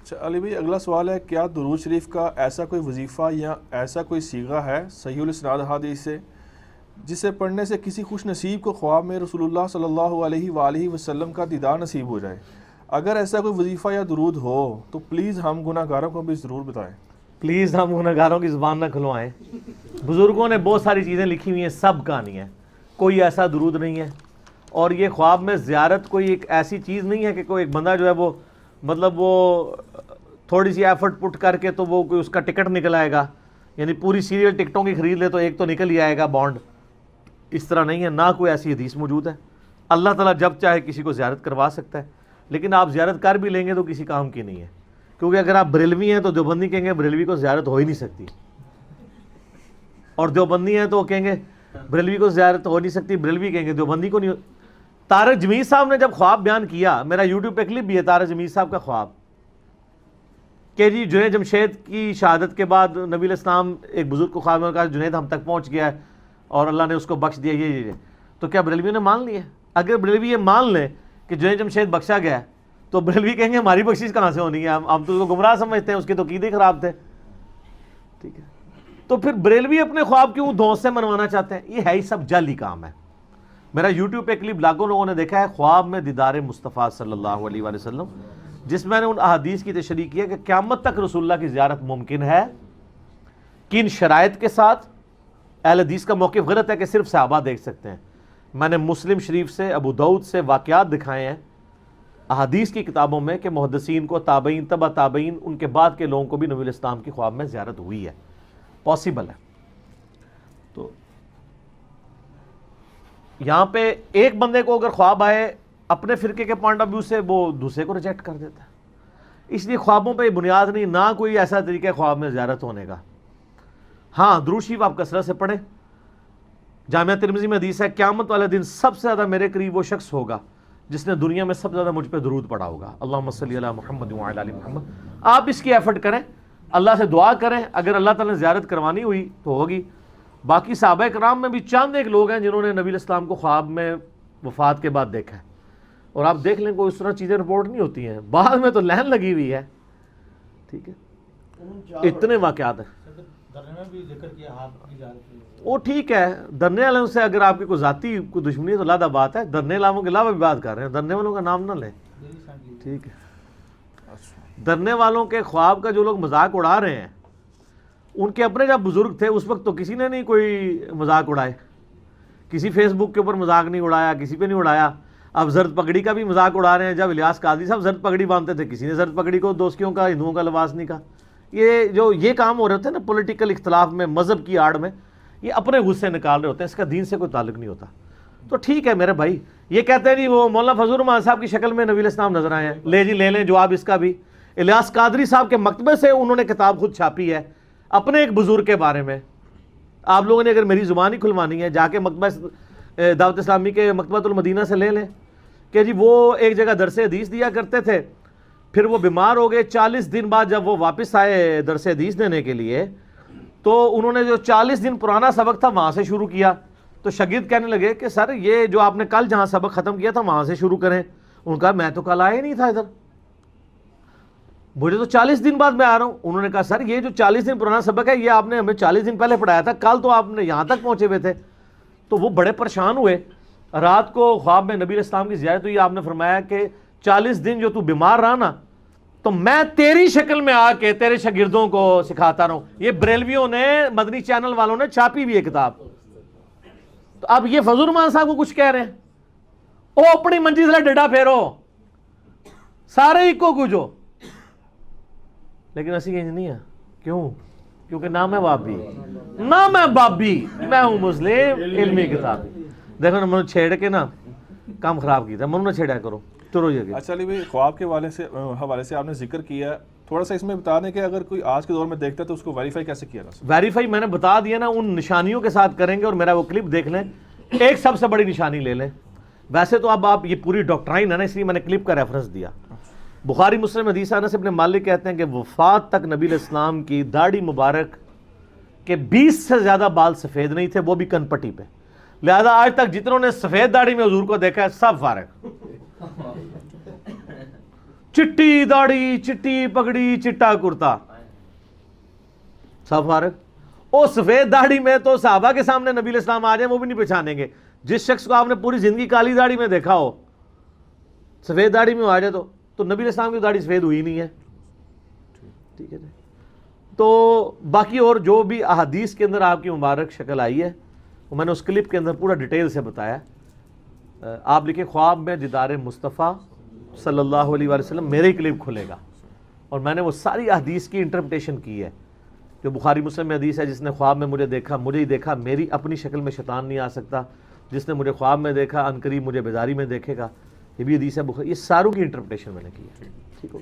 اچھا علی بھائی، اگلا سوال ہے، کیا درود شریف کا ایسا کوئی وظیفہ یا ایسا کوئی صیغہ ہے صحیح الاسناد حدیث سے جسے پڑھنے سے کسی خوش نصیب کو خواب میں رسول اللہ صلی اللہ علیہ وآلہ وسلم کا دیدار نصیب ہو جائے؟ اگر ایسا کوئی وظیفہ یا درود ہو تو پلیز ہم گناہ گاروں کو بھی ضرور بتائیں۔ پلیز ہم گناہ گاروں کی زبان نہ کھلوائیں۔ بزرگوں نے بہت ساری چیزیں لکھی ہوئی ہیں، سب کہانی ہے، کوئی ایسا درود نہیں ہے۔ اور یہ خواب میں زیارت کوئی ایک ایسی چیز نہیں ہے کہ کوئی ایک بندہ جو ہے وہ مطلب وہ تھوڑی سی ایفرٹ پٹ کر کے تو وہ کوئی اس کا ٹکٹ نکل آئے گا، یعنی پوری سیریل ٹکٹوں کی خرید لے تو ایک تو نکل ہی آئے گا بانڈ۔ اس طرح نہیں ہے، نہ کوئی ایسی حدیث موجود ہے۔ اللہ تعالیٰ جب چاہے کسی کو زیارت کروا سکتا ہے، لیکن آپ زیارت کر بھی لیں گے تو کسی کام کی نہیں ہے، کیونکہ اگر آپ بریلوی ہیں تو دیوبندی کہیں گے بریلوی کو زیارت ہو ہی نہیں سکتی، اور دیوبندی ہیں تو کہیں گے بریلوی کو زیارت ہو نہیں سکتی، بریلوی کہیں گے دیوبندی کو نہیں۔ طارق جمیل صاحب نے جب خواب بیان کیا، میرا یوٹیوب پہ کلپ بھی ہے طارق جمیل صاحب کا خواب، کہ جی جنید جمشید کی شہادت کے بعد نبی علیہ السلام ایک بزرگ کو خواب میں کہا جنید ہم تک پہنچ گیا ہے اور اللہ نے اس کو بخش دیا، یہ تو کیا بریلویوں نے مان لیا؟ اگر بریلوی یہ مان لیں کہ جنید جمشید بخشا گیا ہے تو بریلوی کہیں گے ہماری بخشش کہاں سے ہونی ہے، ہم تو اس کو گمراہ سمجھتے ہیں، اس کے تو عقیدے خراب تھے۔ ٹھیک ہے، تو پھر بریلوی اپنے خواب کیوں دھوس سے منوانا چاہتے ہیں؟ یہ ہے ہی سب جعلی کام ہے۔ میرا یوٹیوب پہ کلپ لاکھوں لوگوں نے دیکھا ہے، خواب میں دیدار مصطفیٰ صلی اللہ علیہ وآلہ وسلم، جس میں نے ان احادیث کی تشریح کی ہے کہ قیامت تک رسول اللہ کی زیارت ممکن ہے، کن شرائط کے ساتھ۔ اہل حدیث کا موقف غلط ہے کہ صرف صحابہ دیکھ سکتے ہیں۔ میں نے مسلم شریف سے، ابو داؤد سے واقعات دکھائے ہیں احادیث کی کتابوں میں کہ محدثین کو، تابعین، تبع تابعین، ان کے بعد کے لوگوں کو بھی نبی علیہ السلام کی خواب میں زیارت ہوئی ہے، پاسبل ہے۔ تو یہاں پہ ایک بندے کو اگر خواب آئے اپنے فرقے کے پوائنٹ آف ویو سے، وہ دوسرے کو ریجیکٹ کر دیتا ہے۔ اس لیے خوابوں پہ بنیاد نہیں، نہ کوئی ایسا طریقہ ہے خواب میں زیارت ہونے کا۔ ہاں درود شریف آپ کثرت سے پڑھیں۔ جامعہ ترمذی میں حدیث ہے، قیامت والے دن سب سے زیادہ میرے قریب وہ شخص ہوگا جس نے دنیا میں سب سے زیادہ مجھ پہ درود پڑھا ہوگا، اللہم صلی علی محمد وعلی آل محمد۔ آپ اس کی ایفرٹ کریں، اللہ سے دعا کریں، اگر اللہ تعالیٰ نے زیارت کروانی ہوئی تو ہوگی۔ باقی صحابہ کرام میں بھی چند ایک لوگ ہیں جنہوں نے نبی علیہ السلام کو خواب میں وفات کے بعد دیکھا ہے، اور آپ دیکھ لیں کوئی اس طرح چیزیں رپورٹ نہیں ہوتی ہیں، بعد میں تو لہن لگی ہوئی ہے۔ ٹھیک ہے، اتنے واقعات ہیں۔ وہ ٹھیک ہے، درنے والوں سے اگر آپ کی کوئی ذاتی کوئی دشمنی ہے تو علیحدہ بات ہے، درنے والوں کے علاوہ بھی بات کر رہے ہیں، درنے والوں کا نام نہ لیں۔ ٹھیک ہے، درنے والوں کے خواب کا جو لوگ مذاق اڑا رہے ہیں، ان کے اپنے جب بزرگ تھے اس وقت تو کسی نے نہیں کوئی مذاق اڑائے، کسی فیس بک کے اوپر مذاق نہیں اڑایا، کسی پہ نہیں اڑایا۔ اب زرد پگڑی کا بھی مذاق اڑا رہے ہیں، جب الیاس قادری صاحب زرد پگڑی باندھتے تھے کسی نے زرد پگڑی کو دوستیوں کا، ہندوؤں کا لباس نہیں کہا۔ یہ کام ہو رہے ہوتے ہیں نا پولیٹیکل اختلاف میں، مذہب کی آڑ میں، یہ اپنے غصے نکال رہے ہوتے ہیں، اس کا دین سے کوئی تعلق نہیں ہوتا۔ تو ٹھیک ہے میرے بھائی، یہ کہتے ہیں جی وہ مولانا فضل الرحمان صاحب کی شکل میں نبی علیہ السلام نظر آئے ہیں، لے جی لے لیں جواب اس کا بھی۔ الیاس قادری صاحب کے مکتبے سے انہوں نے کتاب خود چھاپی ہے اپنے ایک بزرگ کے بارے میں۔ آپ لوگوں نے اگر میری زبان ہی کھلوانی ہے، جا کے مکتبہ دعوت اسلامی کے مکتبۃ المدینہ سے لے لیں کہ جی وہ ایک جگہ درس حدیث دیا کرتے تھے، پھر وہ بیمار ہو گئے، 40 دن بعد جب وہ واپس آئے درس حدیث دینے کے لیے تو انہوں نے جو 40 دن پرانا سبق تھا وہاں سے شروع کیا۔ تو شاگرد کہنے لگے کہ سر یہ جو آپ نے کل جہاں سبق ختم کیا تھا وہاں سے شروع کریں۔ انہوں نے کہا میں تو کل آیا ہی نہیں تھا ادھر، مجھے تو 40 دن بعد میں آ رہا ہوں۔ انہوں نے کہا سر یہ جو 40 دن پرانا سبق ہے یہ آپ نے ہمیں 40 دن پہلے پڑھایا تھا، کل تو آپ نے یہاں تک پہنچے ہوئے تھے۔ تو وہ بڑے پریشان ہوئے۔ رات کو خواب میں نبی علیہ السلام کی زیارت ہوئی، آپ نے فرمایا کہ 40 دن جو تو بیمار رہا نا تو میں تیری شکل میں آ کے تیرے شاگردوں کو سکھاتا رہا ہوں۔ یہ بریلویوں نے، مدنی چینل والوں نے چھاپی بھی ہے کتاب۔ تو اب یہ فضل الرحمان صاحب کو کچھ کہہ رہے ہیں، او اپنی منجی سے ڈڈا پھیرو، سارے ایک کو گجو، لیکن اسی انج نہیں ہے۔ کیوں؟ کیونکہ نہ میں بابی، نہ میں بابی، میں ہوں مسلم علمی کتاب۔ دیکھو نا منو چھیڑ کے نا کام خراب کیا تھا، منو نہ چھیڑا کرو۔ اچھا علی بھائی، خواب کے حوالے سے آپ نے ذکر کیا ہے، تھوڑا سا اس میں بتا دیں کہ اگر کوئی آج کے دور میں دیکھتا ہے تو اس کو ویریفائی کیسے کیا جا سکتا ہے؟ ویریفائی میں نے بتا دیا نا، ان نشانیوں کے ساتھ کریں گے، اور میرا وہ کلپ دیکھ لیں، ایک سب سے بڑی نشانی لے لیں۔ ویسے تو اب آپ یہ پوری ڈاکٹرائن ہے نا، اس لیے میں نے کلپ کا ریفرنس دیا۔ بخاری مسلم حدیث انس بن مالک کہتے ہیں کہ وفات تک نبی علیہ السلام کی داڑھی مبارک کے 20 سے زیادہ بال سفید نہیں تھے، وہ بھی کن پٹی پہ۔ لہذا آج تک جتنوں نے سفید داڑھی میں حضور کو دیکھا ہے سب فارغ، چٹی داڑھی، چٹی پگڑی، چٹا کرتا، صاحب فارغ، او سفید داڑھی میں تو صحابہ کے سامنے نبی علیہ السلام آ جائیں وہ بھی نہیں پہچانیں گے. جس شخص کو آپ نے پوری زندگی کالی داڑھی میں دیکھا ہو، سفید داڑھی میں آ جائے تو نبی علیہ السلام کی داڑھی سفید ہوئی نہیں ہے. ٹھیک ہے جی. تو باقی اور جو بھی احادیث کے اندر آپ کی مبارک شکل آئی ہے وہ میں نے اس کلپ کے اندر پورا ڈیٹیل سے بتایا. آپ لکھیں خواب میں دیدار مصطفیٰ صلی اللہ علیہ وآلہ وسلم، میرے ہی کلپ کھلے گا، اور میں نے وہ ساری احادیث کی انٹرپریٹیشن کی ہے. جو بخاری مسلم میں حدیث ہے، جس نے خواب میں مجھے دیکھا، مجھے ہی دیکھا، میری اپنی شکل میں شیطان نہیں آ سکتا، جس نے مجھے خواب میں دیکھا عنقریب مجھے بیداری میں دیکھے گا، یہ بھی حدیث ہے بخاری. یہ ساروں کی انٹرپریٹیشن میں نے کی ہے. ٹھیک ہو.